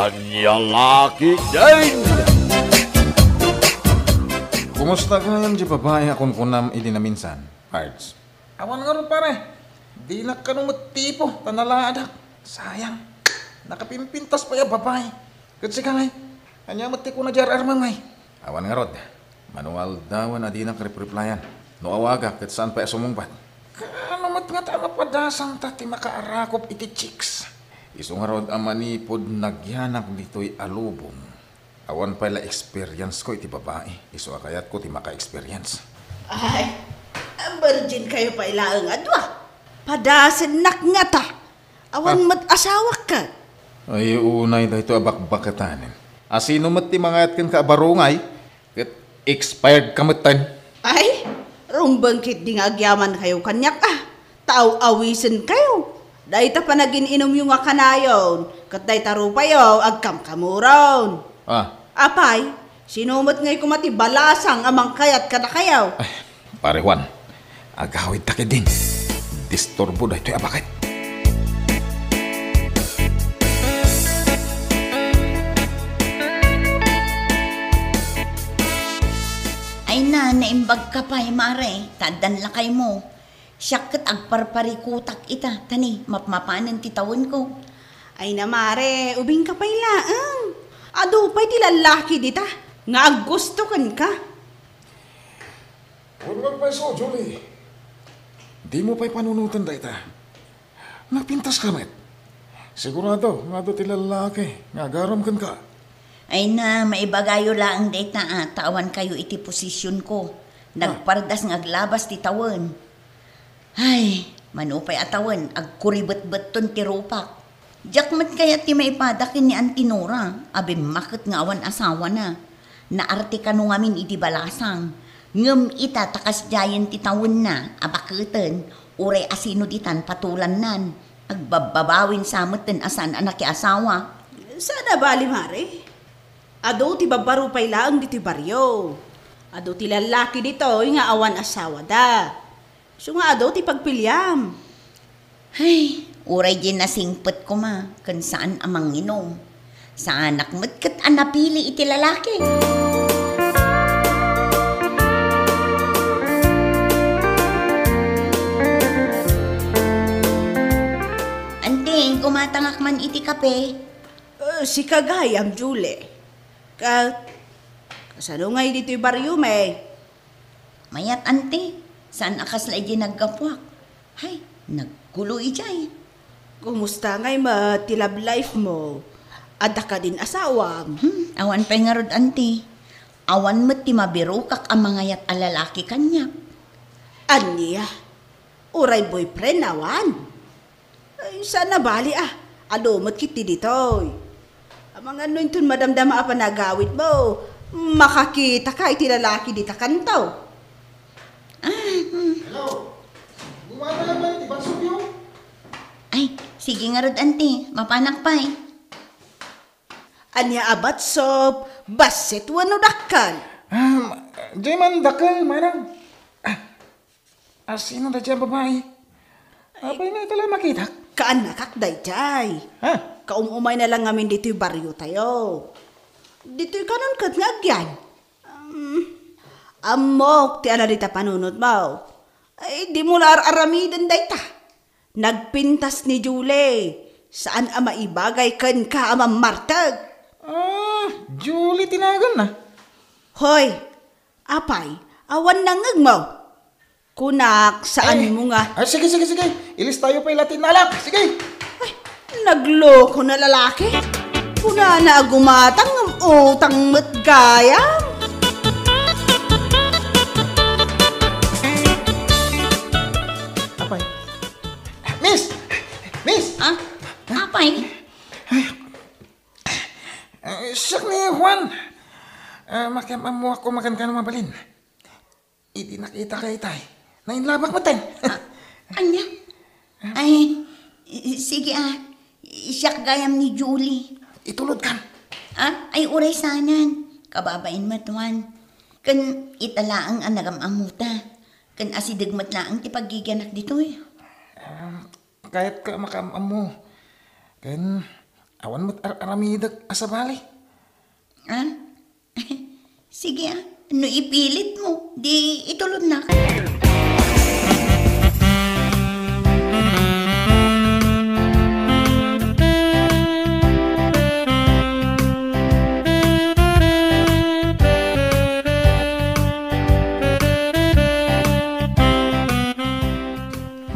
Kanyang laki din! Kumusta ka ngayon di babae akong kunam idi na minsan, Pards? Awan nga ron pare. Di na ka nung matipo, tanalaadak. Sayang. Nakapimpintas pa yung babae. Kasi ka ngay. Kanya mati ko na jar armamay. Awan nga rod. Manual dawan na di na karipreplyan. No awaga kat saan pa sumungpat. Kano mat nga tama padasang tati makaarakop iti chicks. Iso nga rod ang manipod nagyanak dito'y alubong. Awan pala experience ko iti babae. Iso akayat ko ti maka-experience. Ay, virgin kayo pa ilaang adwa. Padasan nak nga ta. Awan mat-asawa ka. Ay unay dahito abakbakatanin. Asino mat ti mga kan kaabarungay kat expired kamatan. Ay, rumbangkit di nga agyaman kayo kanyak ah. Taaw-awisan kayo. Dahi ta pa naging inom yung nga kanayon. Kat dahi taro pa yo, agkam kamuron. Apay, sinumot ngay kumati balasang amang kayat kada kayaw. Ay, pare Juan, agawid takid din. Disturbo na ito'y abakit. Ay na, naimbag ka pa, mare. Tadan lakay mo. Siyakat agparparikutak ita. Tani, mapmapanan titawon ko. Ay na mare, ubing ka pa ilaang. Ado pa'y ti lalaki dita. Nga aggusto kan ka. Huwag pa iso, Julie. Di mo pa'y panunutan da ita. Nagpintas ka met. Sigurado, nga do ti lalaki. Nga garam kan ka. Ay na, maibagayo lang data tawan kayo iti posisyon ko. Nagpardas ng aglabas ti tawon. Ay, manupay atawan, agkuribet-beton ti rupak. Jakmat kaya ti maipadakin ni Antinora, abi makit nga awan asawa na. Naarte ka nung amin iti balasang. Ngem ita takas jayan ti tawon na, abaketen, uray asino ditan patulan nan. Agbabawin sameten asan anak ki asawa. Sana bali mare. Ado ti babaro pay laang diti baryo. Ado ti lalaki dito nga awan asawa da. So nga ado ti pagpilyam. Ay, uray din nasingpet ko ma, kan saan amang inom. Sa anak mo't kat anapili iti lalaki. Ante, kumatangak man iti kape. Si kagayam, Julie. Kasano ngay dito yung baryo, may? Mayat ante, saan akas laigi naggapwak? Hay, naggulo ijay. Kumusta ngay ti love life mo? Ada ka din asawam. Awan pa nga rod ante. Awan mo't ti mabirukak ang mga yat alalaki kanya. Anya? Uray boyfriend awan? Ay, sana bali Alumot kiti ditoy. Amang ano yun madamdama apa nagawit mo. Makakita ka iti lalaki dita kantaw. Hello? Gumana naman, ibang subyo? Ay, sige nga rod ante. Mapanak pa Anya abat sob, basit wano dakkan. Di man dakal, manang. Sino na dyan babae? Abay na ito lang makita. Kaanak dayjay. Kaumumay na lang ngamin dito'y baryo tayo. Dito'y kanon kat nga agyan. Amok, ti ala dita panunod mo. Ay, di mo aramidan dayta. Nagpintas ni Julie. Saan ama ibagay kan ka ama martag? Julie tinagan na. Hoy, apay, awan nangag mo. Kunak, saan mo nga? Sige. Ilis tayo pa ilatin nalak. Sige. Ay, nagloko na lalaki. Kuna na gumatang ng utang matgayam. Apay. Miss! Apay? Siyak ni Juan. Makiamamu ako makan ka ng mabalin. Hindi nakita kay tay. Nainlabak mo tay. Anya? Ay, sige siyak gayam ni Julie. Itulod ka. Ay uray sanan. Kababain matuan. Kan italaang anagam amuta. Kan asidigmat laang ti paggiganak dito Kahit ka makamamu. Kan Awan mo't aramidag asabali. Ah? Sige ano ipilit mo? Di itulod na.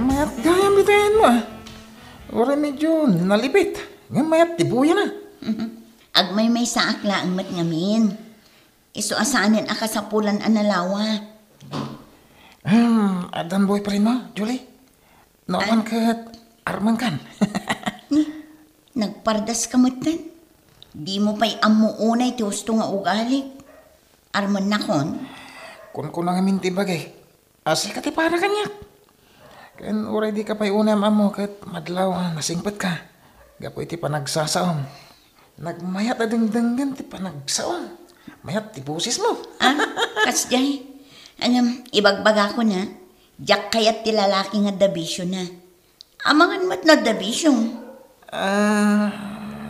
Mayat gayam bitayan mo ah. Ora medyo nalipit. Nga mayat tibuya na. Agmay may sa akla ang mat ngamin. Iso asaanin akasapulan analawa. Adan boy pa rin mo, Julie. Nooman kat arman kan. Nagpardas ka matan. Di mo pa'y amuunay ti gusto nga ugali. Arman na kon. Kun na nga minti bagay. Asal ka ti para kanyak. Kan uray di ka pa'y unam amo kat madlaw nasingpet ka. Gapoy ti panagsasaom. Nagmayat adeng-denggan ti panagsaom. Mayat ti busis mo. Kasjay. Ibagbaga ko na. Diyak kayat ti lalaki nga dabisyo na. Amangan mat na dabisyo.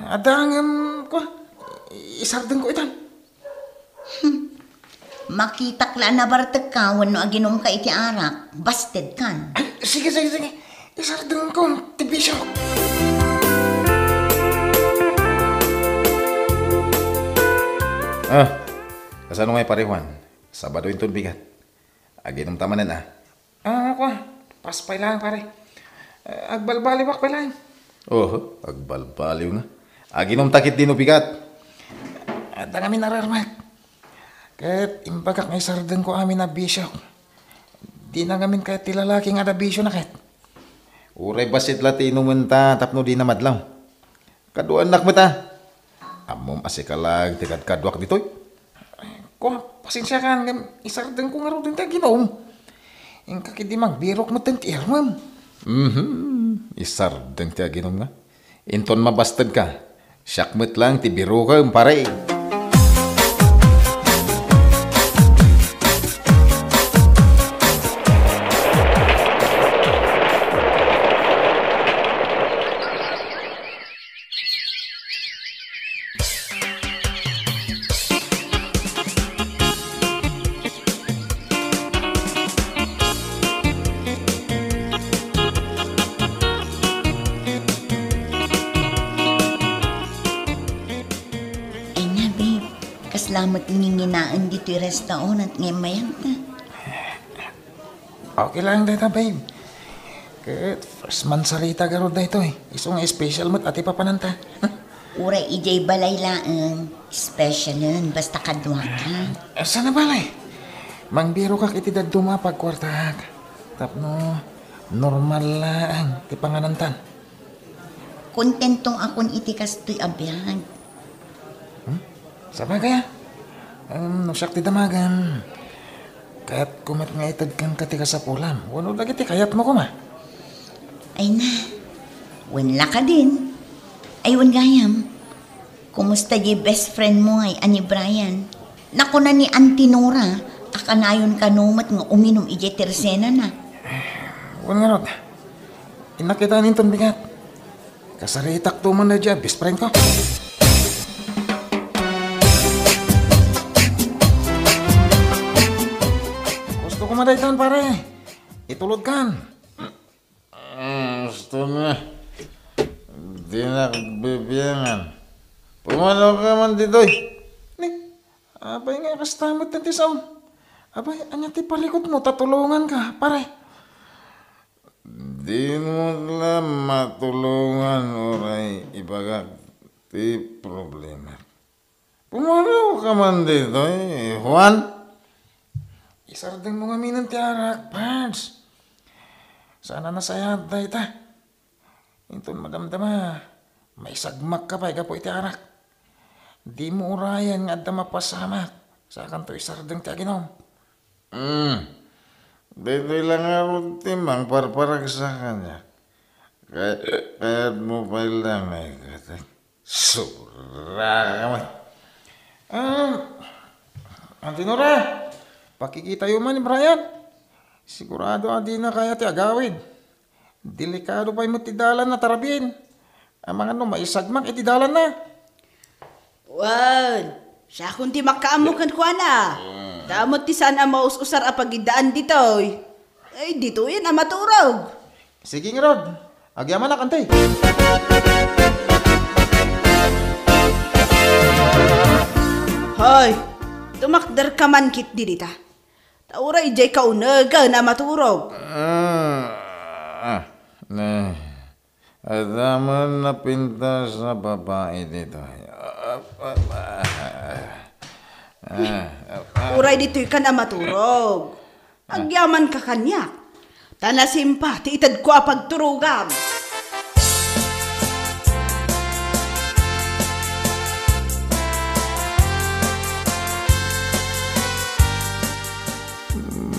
Adangam ko. Isardeng ko itan. Makitakla na bartag ka wano aginom ka iti arak. Busted kan. Ay, sige. Isardeng ko ti bisyo. Kasano ngay parewan? Sabado yung bigat. Aginom tamanan Ako, paspay lang pare. Agbalbaliwak pa lang. Agbalbaliw nga. Aginom takit din bigat. At ang amin nararmat. Kahit imbagak ngay sardeng ko amin na bisyo. Di na ngamin kahit tilalaki nga na bisyo na kahit. Uray basit latino menta tapno di na madlaw. Kaduan nak mata. Amom asikalag tikad kadwak ditoy. Ko, pasensya ka nga isardeng ko nga ro din tayo ginom. Yung kakidimang birok mo tenti ermam. Isardeng ti aginom nga. Inton mabastad ka. Syakmet lang ti biro ka pare. Kaslamat nginginaan dito yung restaurant at ngayon mayan na. Okay lang dito, babe. Kahit first month sarita garo dito eh. Isong special mo't ati papananta. Uray ijay balay laang. Special yun, basta kadwa ka. Sana balay? Mangbiro ka kitidad dumapag kwartahak. Tapno, normal lang. Ti panganantan. Kontentong akon itikas to'y abiyag. Sabay kaya? Nasyak ti damagan. Kaya't kumat nga itad kang katika sa pulam. Wano lagi ti kayat mo kuma. Ay na, wanla ka din. Ay wan gayam. Kumusta di best friend mo ay ani Brian? Naku na ni Auntie Nora, akanayon ka numat nga uminom ije tersena na. Wan nga rod. Inakita ninton bigat. Kasaritak tuman na dyan, best friend ko. Kumaday taon pare, itulod kan. Gusto na. Di na bibiyangan. Pumalaw ka man ditoy. Abay nga kastamot na ti saon. Abay, anya ti palikot mo, tatulungan ka, pare. Di mo lang matulungan oray ibaga ti problema. Pumalaw ka man ditoy, Juan. Isardeng mo nga minan ti arak, Pards. Sana nasayad da ita. Inton madamdama, may sagmak ka pa, ikaw po iti arak. Di mo urayan nga adda mapasamak. Sa kanto isardeng ti aginom. Dito lang ako timang parparag sa kanya. Kaya't mo pa lang ay katay. Sura ka man. Auntie Nora, pakikita yung man ni Brian. Sigurado adi na kaya ti agawid. Delikado pa yung tidalan na tarabin. Ang mga no, maisagmak, iti dalan na. Wan, siya kung ti makaamukan ko na. Damot ti sana maus-usar apagidaan ditoy. Ay, dito yan maturog. Sige nga, Rod. Agyaman na kantay. Hoy, tumakder ka man kit dita. Tauray jay kaunaga na maturog. Adaman na pintas na babae dito. Uray dito'y ka na maturog. Agyaman ka kanya. Tanasimpa, ti itad ko apagturugan.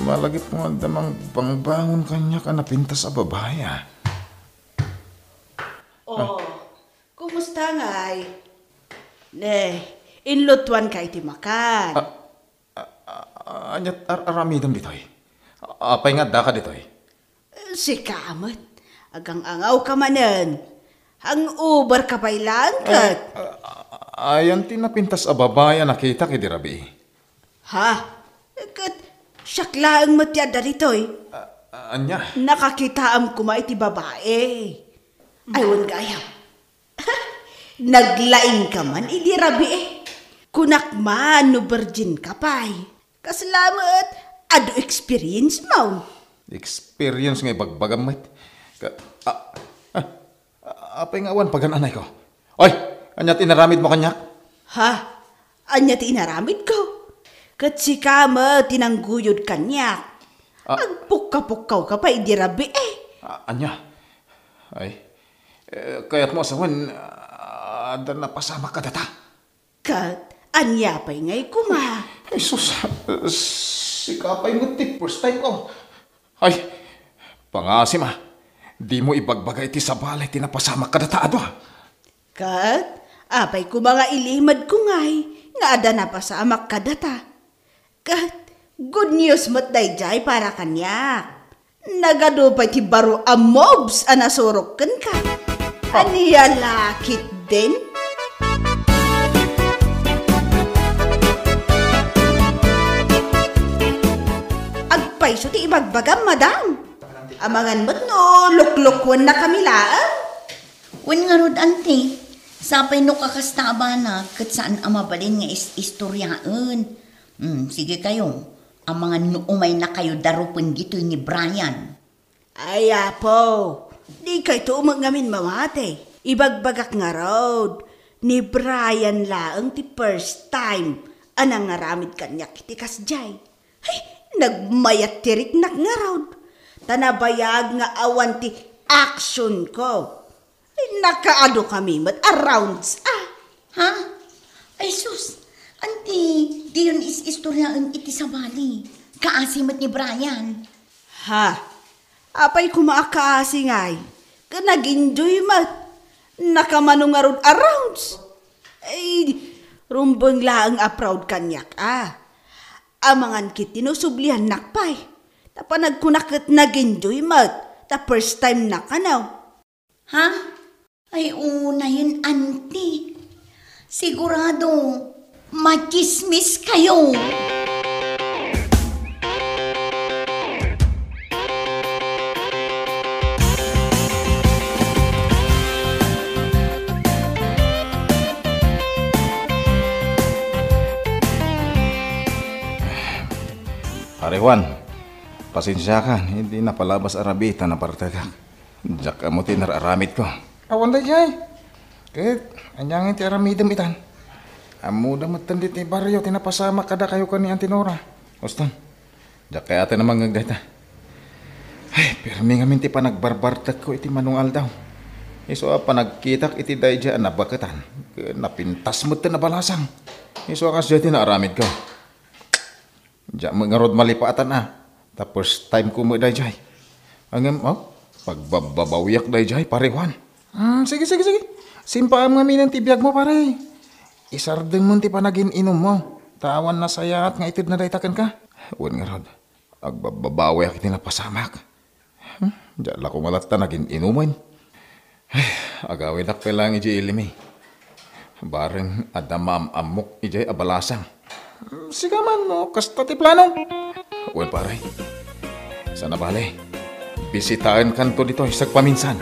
Malagip mo ang damang pangbangon kanya ka na pintas sa babae. Oh, kumusta ngay? Ne, inlutuan ka iti makan. Anyat aramidam ditoy. Apay nga da ka ditoy. Si Kamat, agang angaw ka manan. Ang uber ka pa'y langkat. Ayan tinapintas a babae nakita kiti rabi. Ha? Kat, syakla ang matyada dito'y. Anya? Nakakitaam kuma iti babae. Aywan gayam. Naglaing ka man, idi rabi eh. Kunak man, no virgin ka pa'y. Kasalamat, ado experience mo. Experience nga bagbagam mat. Apay nga awan pagananay ko. Oy, anya tinaramid mo kanyak? Ha? Anya ti inaramid ko? Kat si Kama tinangguyod kanyak. Agpukka-pukkaw ka pa, idi rabi eh. Anya? Ay, kaya't mo asawan, ada na pasama ka data. Kat, anya pa'y ngay kuma. Ay, sus, si kapay mo ti first time ko. Ay, pangasim ah. Di mo ibagbagay ti sa balay, tinapasama ka data ado ah. Kat, apay ko mga ilimad ko ngay, nga ada na pasamak ka data. Kat, good news mo't dayjay para kanyak. Nagado pa ti baro a mobs anasurok kan ka. Aniya lakit din? Agpayso ti ibagbagam, madam. Amangan mo't no, luklukwan na kami laan. Wen nga rod, ante. Sapay no kakastaba na, kat saan ang mabalin nga istoryaan. Sige kayo. Ang mga nuumay na kayo darupin gito ni Brian. Ay, apo. Di kay tumag ngamin mamate. Ibagbagak nga road. Ni Brian laang ti first time. Anang ngaramid kanyak iti kasjay. Ay, nagmayat tirik nak nga road. Tanabayag nga awan ti action ko. Ay, nakaado kami mat arounds Ha? Ay sus, ante, di yun istoryaan iti sa bali. Kaasimat ni Brian. Ha? Apay kumaakaasi ngay. Ka nag-enjoy mat. Nakamanong nga road arounds. Ay, rumbang laang proud kanyak Amangan kit tinusublihan nakpay. Tapanagkunak nag-enjoy mat. Ta first time na kanaw. Ha? Ay una yun, ante. Sigurado, machismis kayo. Pare Juan, pasensya ka, hindi napalabas arabita na parte ka. Diyak ka mo tinararamid ko. Awan da jay. Kahit, anyangin ti aramidam itan. Amuda matan di ti baryo, tinapasama kada kayo ka ni Antinora. Uston, diyak kaya ate namang ngagdata. Ay, pirmi ngamin ti panagbarbartak ko iti manungal daw. Iso pa nagkitak iti dayja nabakatan. Napintas mo ti nabalasang. Iso kas jay tinaaramid ko. Diyak mangarod malipaatan Tapos time ko mo dayjay. Ang pagbabawiyak dayjay, pare Juan. Sige. Simpaan nga minan tibiyag mo, pare. Isardeng mo ti panagin inom mo. Tawan na saya at nga itid na daytakan ka. Huwag nga rod. Agbabawiyak iti napasamak. Diyan ko malata naging inuman. Agawid ak lang iji ilimi. Bareng adamam amok ijay abalasang. Siga man no, kasta ti plano. Wen pare. Sana bale. Bisitahan kanto dito isag paminsan.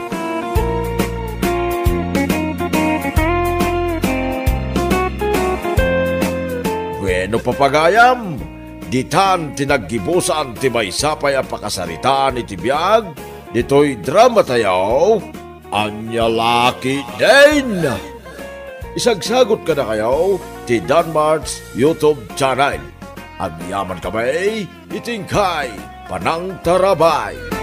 Bueno papagayam, ditan tinaggibusan ti may sapay ang pakasaritaan iti biyag, dito'y drama tayo, anya laki din. Isagsagot ka na kayo, ti Danmart's YouTube channel. Ang yaman kamay, itingkay, panang tarabay.